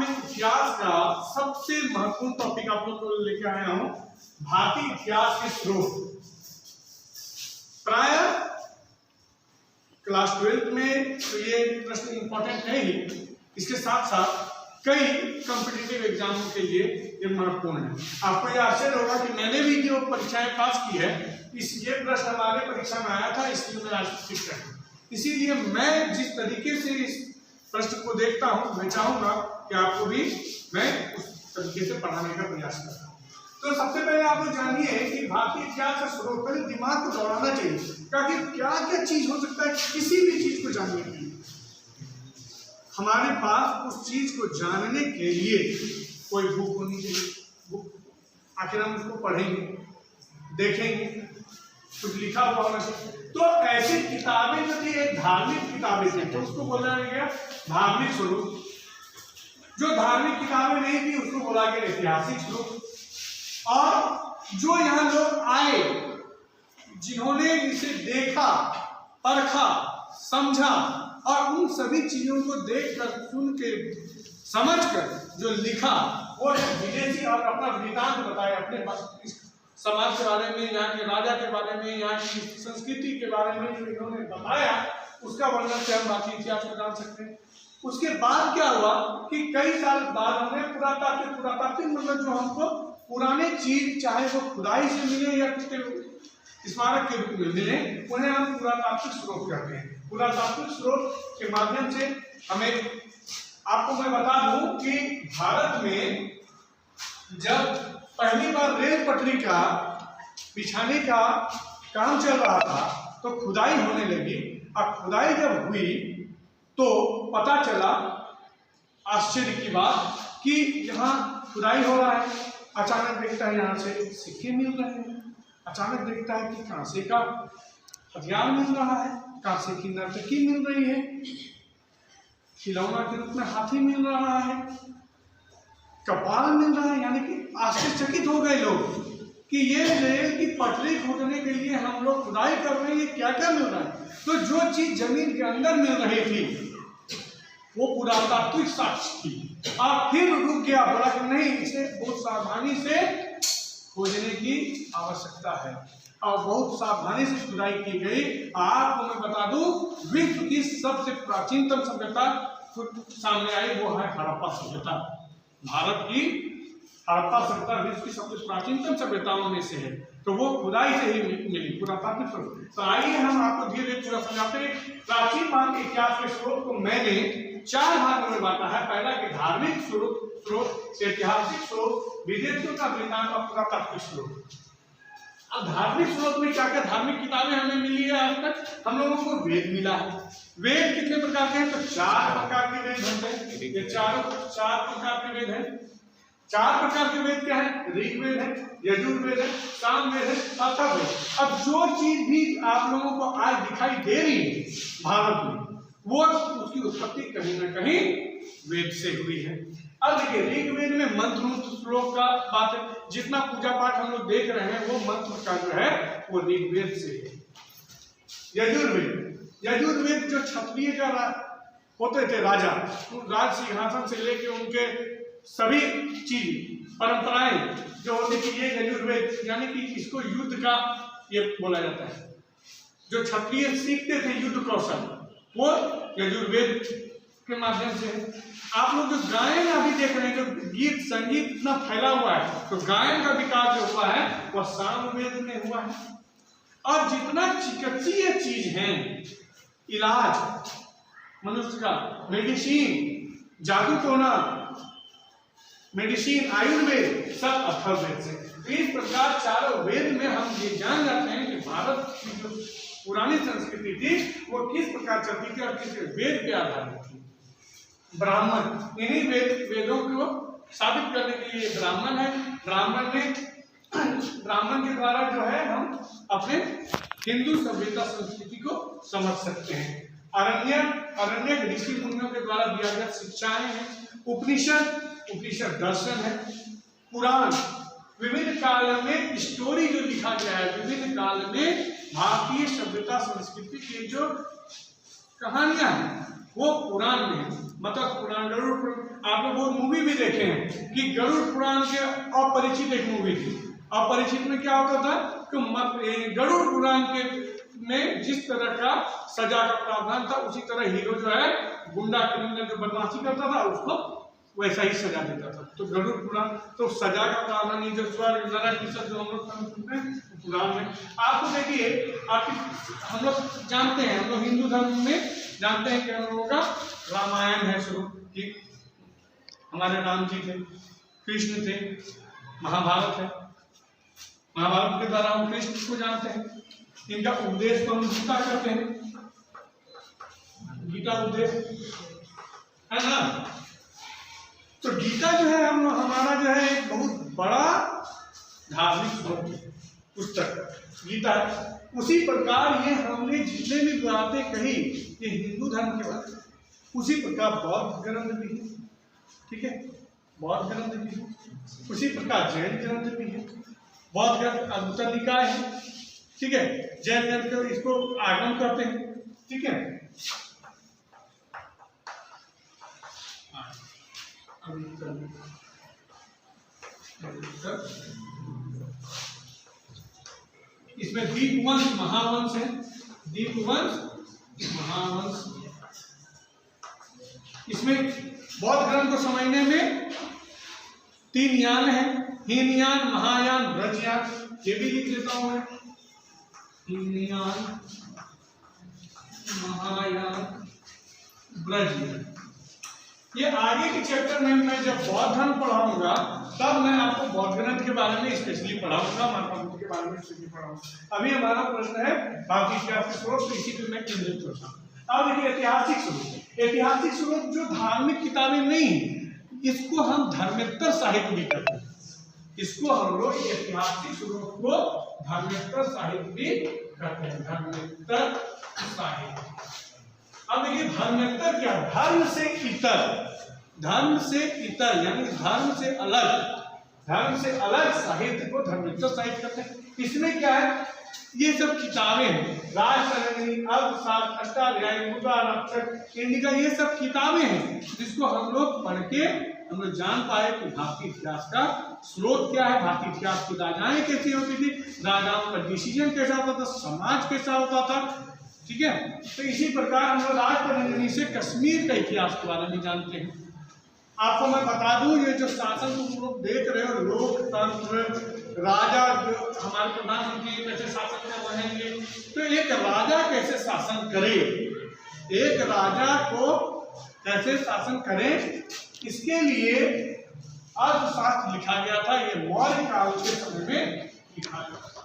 में इतिहास का सबसे महत्वपूर्ण टॉपिक आप लोग को लेकर आया हूं, भारतीय इतिहास के स्रोत। प्राय क्लास 12 में तो ये प्रश्न इंपॉर्टेंट है ही, इसके साथ साथ कई कॉम्पिटिटिव एग्जामों के लिए ये महत्वपूर्ण है। आपको ये आश्चर्य होगा कि मैंने भी जो परीक्षाएं पास की है, ये प्रश्न हमारे परीक्षा में आया था, इसलिए मैं आज सीख रहा हूँ। इसीलिए मैं जिस तरीके से इस प्रश्न को देखता हूँ, मैं चाहूंगा कि आपको भी मैं उस तरीके से पढ़ाने का प्रयास करता हूँ। तो सबसे पहले आप लोग जानिए कि भारतीय इतिहास का स्रोत, पहले दिमाग को दौड़ाना चाहिए ताकि क्या क्या चीज हो सकता है किसी भी चीज को जानने के लिए। हमारे पास उस चीज को जानने के लिए कोई बुक होनी चाहिए। बुक आखिर हम उसको पढ़ेंगे, देखेंगे, कुछ लिखा हुआ होना चाहिए। तो ऐसी किताबें यदि एक धार्मिक किताबें थी तो उसको बोला गया धार्मिक स्वरूप। जो धार्मिक किताबें नहीं थी उसको बोला गया ऐतिहासिक स्वरूप। और जो यहाँ लोग आए, जिन्होंने इसे देखा, परखा, समझा और उन सभी चीजों को देखकर, सुन के, समझकर जो लिखा, वो विदेशी और अपना वृत्तांत बताया, अपने समाज के बारे में, यहाँ के राजा के बारे में, यहाँ की संस्कृति के बारे में जो इन्होंने बताया, उसका वर्णन से हम भारतीय इतिहास को जान सकते हैं। उसके बाद क्या हुआ कि कई साल बाद हमें पुरातात्विक मतलब जो हमको पुराने चीज, चाहे वो खुदाई से मिले या किसी स्मारक के रूप में मिले, उन्हें हम पुरातात्विक स्रोत कहते हैं। पुरातात्विक स्रोत के माध्यम से हमें, आपको मैं बता दूं कि भारत में जब पहली बार रेल पटरी का बिछाने का काम चल रहा था तो खुदाई होने लगी। और खुदाई जब हुई तो पता चला, आश्चर्य की बात, कि यहाँ खुदाई हो रहा है, अचानक देखता है यहाँ से सिक्के मिल रहे हैं, अचानक देखता है कि कांसे का हथियार मिल रहा है, कांसे की नर्तकी मिल रही है, खिलौना के रूप में हाथी मिल रहा है, कपाल मिल रहा है। यानी कि आश्चर्यचकित हो गए लोग कि ये रेल की पटरी खोदने के लिए हम लोग खुदाई कर रहे हैं, ये क्या क्या मिल रहा है। तो जो चीज जमीन के अंदर मिल रही थी वो पुरातात्विक साक्ष्य थी। और फिर रुक गया, बोला कि नहीं, इसे बहुत सावधानी से खोजने की आवश्यकता है और बहुत सावधानी से खुदाई की गई। आपको मैं बता दूं, विश्व की सबसे प्राचीनतम सभ्यता सामने आई, वो है हड़प्पा सभ्यता। भारत की हड़प्पा सभ्यता विश्व की सबसे प्राचीनतम सभ्यताओं में से है, तो वो खुदाई से ही मिली, पुरातात्विक स्रोत। तो आइए हम आपको धीरे धीरे पूरा समझाते हैं। प्राचीन भारतीय इतिहास के स्रोत को मैंने 4 भागों में बांटा है। पहला कि धार्मिक स्रोत, ऐतिहासिक स्रोत, विदेशियों का वृत्तांत और पुरातात्विक स्रोत। अब धार्मिक स्रोत में क्या क्या धार्मिक किताबें हमें मिली है आज तक? हम लोगों को वेद मिला है। वेद कितने प्रकार के हैं? तो 4 प्रकार के वेद होते हैं। ये 4 प्रकार के वेद हैं। 4 प्रकार के वेद क्या है? ऋग्वेद है, यजुर्वेद है, सामवेद है, अथर्ववेद। अब जो चीज भी आप लोगों को आज दिखाई दे रही है भारत में, वो उसकी उत्पत्ति कहीं ना कहीं वेद से हुई है। अब देखिए, ऋग्वेद में मंत्र श्लोक का बात है। जितना पूजा पाठ हम लोग देख रहे हैं वो मंत्र का जो है वो ऋग्वेद से है। यजुर्वेद जो क्षत्रिय का होते थे राजा, राज सिंहासन से लेके उनके सभी चीज परंपराएं जो होती थी, ये यजुर्वेद, यानी कि इसको युद्ध का ये बोला जाता है। जो क्षत्रिय सीखते थे युद्ध कौशल, वो यजुर्वेद के माध्यम से है। आप लोग जो गायन अभी देख रहे हैं, जो गीत संगीत इतना फैला हुआ है, तो गायन का विकास जो हुआ है वह सामवेद में हुआ है। और जितना चिकित्सीय चीज है, इलाज मनुष्य का, मेडिसिन, जादू टोना, मेडिसिन, आयुर्वेद, सब अथर्ववेद से। इस प्रकार 4 वेद में हम ये जान जाते हैं कि भारत की जो पुरानी संस्कृति थी वो किस प्रकार चलती थी और किस वेद पे आधारित थी। ब्राह्मण, इन्हीं वेदों को साबित करने के लिए ब्राह्मण है। ब्राह्मण के द्वारा जो है हम अपने हिंदू सभ्यता संस्कृति को समझ सकते हैं। अरण्य ऋषि मुनियों के द्वारा दिया गया शिक्षाएं हैं। उपनिषद दर्शन है। पुराण, विभिन्न काल में स्टोरी जो लिखा गया है, विभिन्न काल में भारतीय सभ्यता संस्कृति की जो कहानियां हैं वो पुराण में, मतलब पुराण, गरुड़ पुराण, आपने वो मूवी भी देखे हैं कि गरुड़ पुराण के अपरिचित एक मूवी थी। अपरिचित में क्या होता था कि गरुड़ पुराण के में जिस तरह का सजा का प्रावधान था, उसी तरह हीरो जो है गुंडा क्रिमिनल जो बदमाशी करता था उसको वैसा ही सजा देता था। तो गरुड़ पुराण तो सजा का प्रावधान, जो स्वर्ग नरक ये सब जो हम लोग सुनते हैं पुराण में। आपको देखिए, हम लोग जानते हैं, हम लोग हिंदू धर्म में जानते हैं कि हम लोगों का रामायण है शुरू की, हमारे राम जी थे, कृष्ण थे, महाभारत है, महाभारत के द्वारा हम कृष्ण को जानते हैं, इनका उपदेश को हम गीता करते हैं, गीता उपदेश है ना। तो गीता जो है हम हमारा जो है एक बहुत बड़ा धार्मिक पुस्तक गीता है। उसी प्रकार ये हमने जितने भी बातें कही ये हिंदू धर्म के बारे में, उसी प्रकार बौद्ध ग्रंथ भी है, ठीक है, बौद्ध ग्रंथ भी है, उसी प्रकार जैन ग्रंथ भी है। बौद्ध ग्रंथ अंगुत्तर निकाय है, ठीक है, जैन ग्रंथ को इसको आगम करते हैं, ठीक है। इसमें दीपवंश महावंश है, दीपवंश महावंश। इसमें बौद्ध ग्रंथ को समझने में 3 यान है, हीनयान, महायान, ब्रजयान। ये भी लिख लेता हूं मैं, हीनयान, महायान, ब्रजयान। ये आगे के चैप्टर में मैं जब बौद्ध धर्म पढ़ाऊंगा तब मैं आपको बौद्ध ग्रंथ के बारे में स्पेशली पढ़ाऊंगा, महात्मा बुद्ध के बारे में स्पेशली पढ़ाऊंगा। अभी हमारा प्रश्न है भारतीय इतिहास के स्रोत, तो इसी पे मैं केंद्रित करता हूँ। अब देखिए ऐतिहासिक स्रोत, ऐतिहासिक स्रोत जो धार्मिक किताबें नहीं है, इसको हम धर्मेत्तर साहित्य भी कहते हैं, इसको हम लोग ऐतिहासिक स्रोत को धर्मेत्तर साहित्य भी कहते हैं, धर्मेत्तर साहित्य। अब देखिए धर्मेत्तर क्या, धर्म से इतर, धर्म से इतर यानी धर्म से अलग, धर्म से अलग साहित्य को धर्मेत्तर साहित्य कहते हैं। इसमें क्या है, ये सब किताबें हैं, राजतरंगिणी, अर्थशास्त्र, अष्टाध्यायी, मुद्राक्षर, इंडिका, ये सब किताबें हैं जिसको हम लोग पढ़ के हम लोग जान पाए कि भारतीय इतिहास का स्रोत क्या है, भारतीय इतिहास की राजाएं कैसी होती थी, राजाओं का डिसीजन कैसा होता था, समाज कैसा होता था, ठीक है। तो इसी प्रकार हम लोग राजतरंगिणी से कश्मीर का इतिहास के बारे में जानते हैं। आपको मैं बता दूं, ये जो शासन तुम लोग देख रहे हो, लोकतंत्र, राजा जो हमारे प्रधानमंत्री कैसे शासन कर रहे हैं, तो एक राजा कैसे शासन करे, एक राजा को कैसे शासन करे, इसके लिए अर्थशास्त्र लिखा गया था। ये मौर्य काल के समय में लिखा गया था,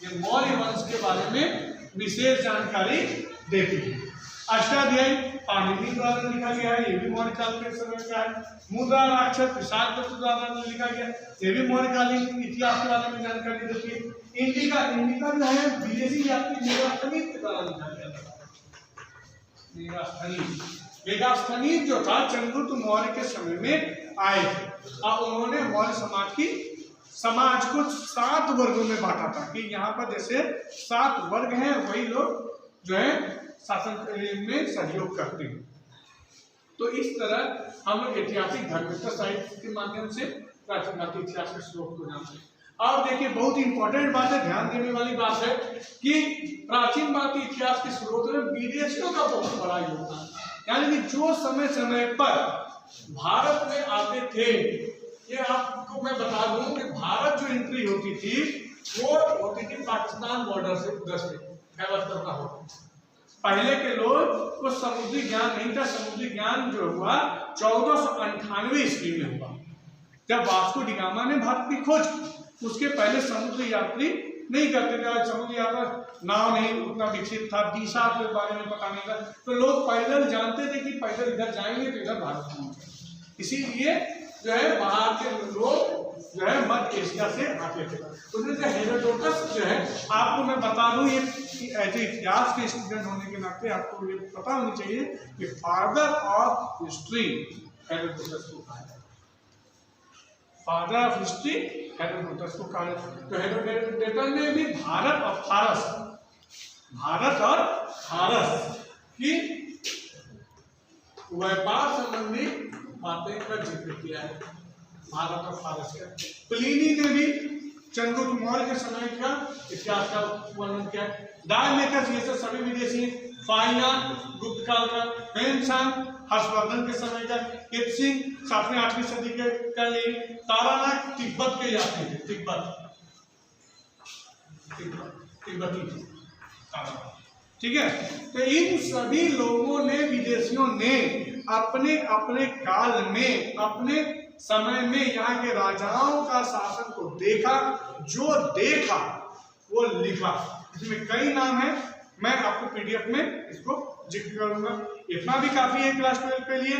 ये मौर्य वंश के बारे में विशेष जानकारी देती है। अष्टाध्यायी पाणिनि द्वारा लिखा गया है, ये भी मौर्य काल के समय का है। मुद्राक्षर विशाखदत्त द्वारा लिखा गया, ये भी मौर्यकालीन इतिहास के बारे में जानकारी देती है। इंडिका, इंडिका जो है विदेशी यात्री मेगास्थनीज के द्वारा लिखा गया था, मेगास्थनीज, मेगास्थनीज जो था चंद्रगुप्त मौर्य के समय में आए थे और उन्होंने मौर्य समाज को 7 वर्गों में बांटा था कि यहाँ पर जैसे 7 वर्ग हैं, वही लोग जो है शासन में सहयोग करते हैं। तो इस तरह हम लोग ऐतिहासिक धर्मेत्तर साहित्य के माध्यम से प्राचीन भारतीय इतिहास के स्रोत को जानते हैं। अब देखिए बहुत इंपॉर्टेंट बात है, ध्यान देने वाली बात है कि प्राचीन भारतीय इतिहास के स्रोत में विदेशियों का बहुत बड़ा योगदान, यानी कि जो समय समय पर भारत में आते थे, ये आपको मैं बता दूं कि भारत जो एंट्री होती थी वो होती थी पाकिस्तान बॉर्डर से, उधर से खैबर तरफ होता। पहले के लोग को समुद्री ज्ञान नहीं था। समुद्री ज्ञान जो हुआ 1498 ईस्वी में हुआ, जब वास्को डी गामा ने भारत की खोज की। उसके पहले समुद्री यात्री नहीं करते थे, समुद्री यात्रा नाव नहीं उतना विकसित था, दिशा के बारे में पता नहीं था, तो लोग पैदल जानते थे कि पैदल इधर जाएंगे तो इधर भारत पहुंचे। इसीलिए जो है बाहर के लोग जो है मध्य एशिया से आते थे। उसमें से हेरोडोटस जो है, आपको मैं बता दूं, ये ऐसे इतिहास के स्टूडेंट होने के नाते आपको ये पता होनी चाहिए कि फादर ऑफ हिस्ट्री हेरोडोटस को कहा है, फादर ऑफ हिस्ट्री हेरोडोटस को कहा है। तो हेरोडोटस ने भी भारत और फारस की व्यापार संबंधी बातें का जिक्र किया है भारत और फारस का। प्लिनी ने भी चंद्रगुप्त मौर्य के समय का इतिहास का वर्णन किया है। डायमेकर्स ये सब सभी विदेशी हैं। फाइनान गुप्त काल का, हेनसांग हर्षवर्धन के समय का, कित्सिंग 7वीं 8वीं सदी के का, ये तारानाथ तिब्बत के यात्री थे, तिब्बती तारानाथ, ठीक है। तो इन सभी लोगों ने, विदेशियों ने अपने अपने काल में, अपने समय में यहाँ के राजाओं का शासन को देखा, जो देखा वो लिखा। इसमें कई नाम है, मैं आपको पीडीएफ में इसको जिक्र करूंगा। इतना भी काफी है क्लास 12 के लिए,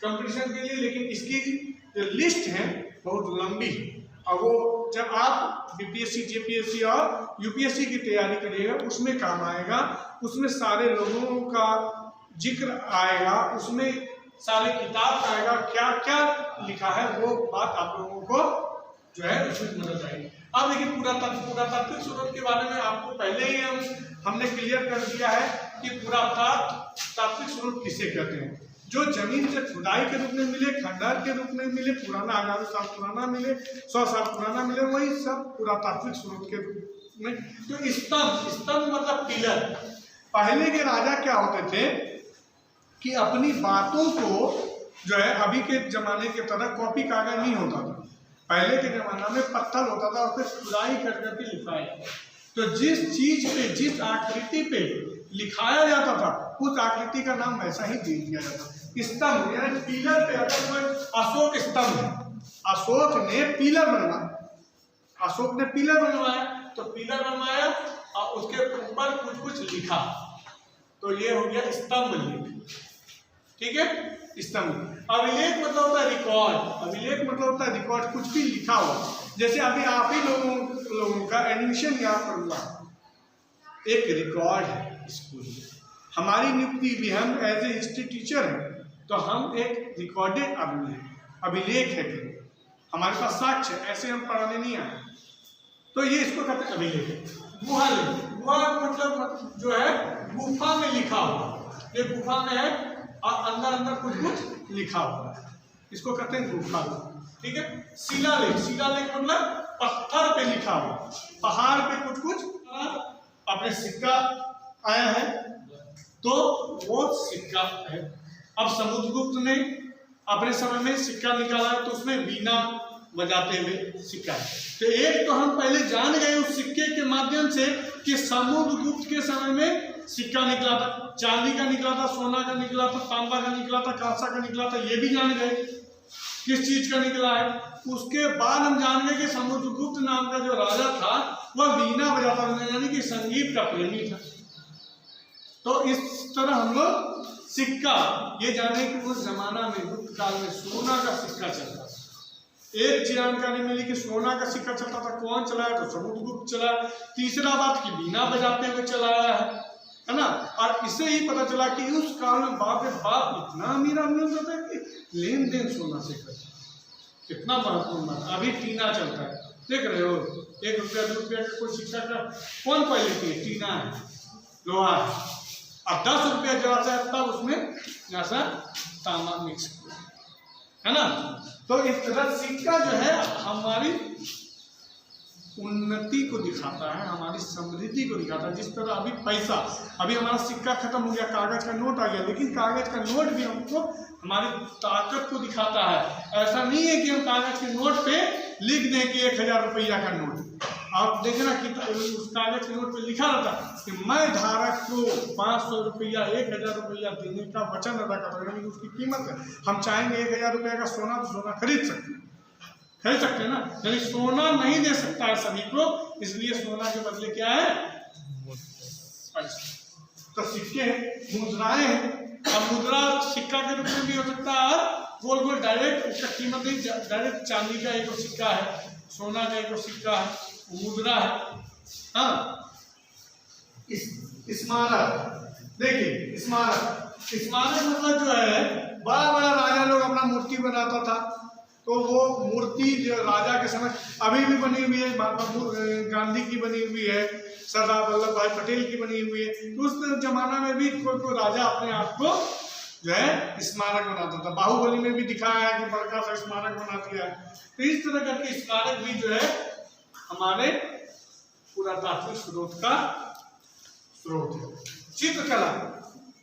कंपटीशन के लिए, लेकिन इसकी जो लिस्ट है बहुत लंबी है। और वो जब आप बीपीएससी, जेपीएससी और यूपीएससी की तैयारी करिएगा उसमें काम आएगा। उसमें सारे लोगों का जिक्र आएगा, उसमें सारे किताब आएगा, क्या क्या लिखा है वो बात आप लोगों को जो है उसमें मदद आएगी। अब देखिए पुरातात्विक स्रोत के बारे में आपको पहले ही हमने क्लियर कर दिया है कि पुरातात्विक स्रोत किसे कहते हैं। जो जमीन से खुदाई के रूप में मिले, खंडहर के रूप में मिले, पुराना 1000 साल पुराना मिले, 100 साल पुराना मिले, वही सब पुरातात्विक स्रोत के रूप में। तो स्तंभ मतलब पिलर। पहले के राजा क्या होते थे कि अपनी बातों को जो है अभी के जमाने के तरह कॉपी कागज नहीं होता था। पहले के जमाना में पत्थर होता था, उस पर खुदाई कर करके लिखाया। तो जिस चीज पे, जिस आकृति पे लिखाया जाता था उस आकृति का नाम वैसा ही दे दिया जाता। स्तंभ यानी पिलर पे, अगर कोई अशोक स्तंभ है, अशोक ने पिलर बनवाया, अशोक ने पिलर बनवाया, तो पिलर बनवाया और उसके ऊपर कुछ कुछ लिखा, तो ये हो गया स्तंभ लेख, ठीक है। स्तंभ। अभिलेख मतलब होता है रिकॉर्ड, अभिलेख मतलब होता है रिकॉर्ड, कुछ भी लिखा हुआ। जैसे अभी आप ही लोगों का एडमिशन यहाँ पर हुआ, एक रिकॉर्ड है स्कूल में। हमारी नियुक्ति भी, हम एज ए हिस्ट्री टीचर हैं तो हम एक रिकॉर्डेड अभिलेख है, हमारे पास साक्ष्य, ऐसे हम पढ़ाने नहीं आए। तो ये इसको कहते हैं अभिलेख। गुहा मतलब जो है गुफा में लिखा हुआ, ये गुफा में है और अंदर कुछ लिखा हुआ है, इसको कहते हैं गुफा, ठीक है। शिलालेख मतलब पत्थर पे लिखा हुआ, पहाड़ पे कुछ अपने सिक्का आया है तो वो सिक्का है। अब समुद्रगुप्त ने अपने समय में सिक्का निकाला तो उसमें वीणा बजाते हुए सिक्का है। तो एक तो हम पहले जान गए उस सिक्के के माध्यम से कि समुद्रगुप्त के समय में सिक्का निकला था, चांदी का निकला था, सोना का निकला था, तांबा का निकला था, कांसा का निकला था, ये भी जान गए किस चीज का निकला है। उसके बाद हम जान गए कि समुद्रगुप्त नाम का जो राजा था वह वीणा बजाता था, यानी कि संगीत का प्रेमी था। तो इस तरह हम लोग सिक्का ये जाने कि उस जमाना में गुप्त काल में सोना का सिक्का चलता था। एक जानकारी मिली कि सोना का सिक्का चलता था, कौन चलाया तो समुद्रगुप्त चलाया। तीसरा बात कि वीणा बजाते हुए चलाया है ना। और इससे ही पता चला कि उस काल में बाप रे बाप इतना अमीर आदमी होता था कि लेन देन सोना से करता, कितना महत्वपूर्ण। अभी टीना चलता है, देख रहे हो, 1 रुपया 2 रुपया का कोई सिक्का का कौन पहले की टीना है, लोहा है। अब 10 रुपया जरा सा तब उसमें जैसा तांबा मिक्स है ना। तो इस तरह सिक्का जो है हमारी उन्नति को दिखाता है, हमारी समृद्धि को दिखाता है। जिस तरह अभी पैसा, अभी हमारा सिक्का खत्म हो गया, कागज का नोट आ गया, लेकिन कागज का नोट भी हमको हमारी ताकत को दिखाता है। ऐसा नहीं है कि हम कागज के नोट पे लिख दें कि 1000 रुपया का नोट। आप देखना कि उस कागज के नोट पे लिखा रहता कि मैं धारक को 500 रुपया 1000 रुपया देने का वचन अदा कर रहा हूँ, उसकी कीमत है। हम चाहेंगे 1000 रुपया का सोना तो सोना खरीद सकते हैं ना, यानी सोना नहीं दे सकता है सभी को, इसलिए सोना के बदले क्या है, तो सिक्के मुद्राएं हैं। अब मुद्रा सिक्का के रूप में भी हो सकता है, गोल गोल डायरेक्ट उसका कीमत नहीं, डायरेक्ट चांदी का एक सिक्का है, सोना का एक सिक्का है, मुद्रा है। हाँ, स्मारक देखिए, स्मारक मतलब जो है बड़ा बड़ा राजा लोग अपना मूर्ति बनाता था, तो वो मूर्ति जो राजा के समय अभी भी बनी हुई है, महात्मा गांधी की बनी हुई है, सरदार वल्लभ भाई पटेल की बनी हुई है। तो उस जमाना में भी कोई राजा अपने आप को जो है स्मारक बनाता था। बाहुबली में भी दिखाया है कि बड़का सा स्मारक बना दिया है। तो इस तरह करके स्मारक भी जो है हमारे पुरातात्विक स्रोत का स्रोत है। चित्रकला,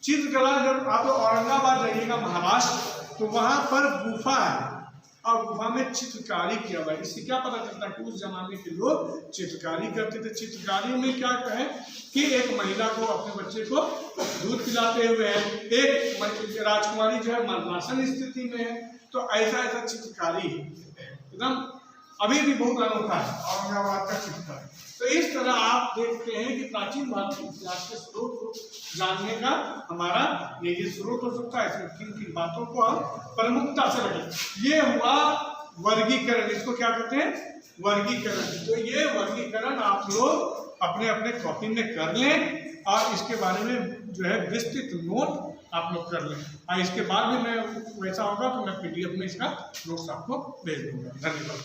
चित्रकला जब आप लोग औरंगाबाद जाइएगा महाराष्ट्र, तो वहां पर गुफा है और गुफा में चित्रकारी किया हुआ है। इससे क्या पता चलता है कि उस जमाने के लोग चित्रकारी करते थे। चित्रकारी में क्या है कि एक महिला को अपने बच्चे को दूध पिलाते हुए है, एक राजकुमारी जो है मरणासन स्थिति में है। तो ऐसा ऐसा चित्रकारी है एकदम अभी भी बहुत अनोखा है औरंगाबाद का चित्रकारी। तो इस तरह आप देखते हैं कि प्राचीन भारतीय इतिहास के स्रोत को जानने का हमारा ये स्रोत हो सकता है। इसमें किन किन बातों को हम प्रमुखता से रखें। ये हुआ वर्गीकरण, इसको क्या कहते हैं वर्गीकरण। तो ये वर्गीकरण आप लोग अपने अपने कॉपी में कर लें और इसके बारे में जो है विस्तृत नोट आप लोग कर लें। और इसके बाद भी मैं वैसा होगा तो मैं PDF में इसका नोट्स आपको भेज दूंगा। धन्यवाद।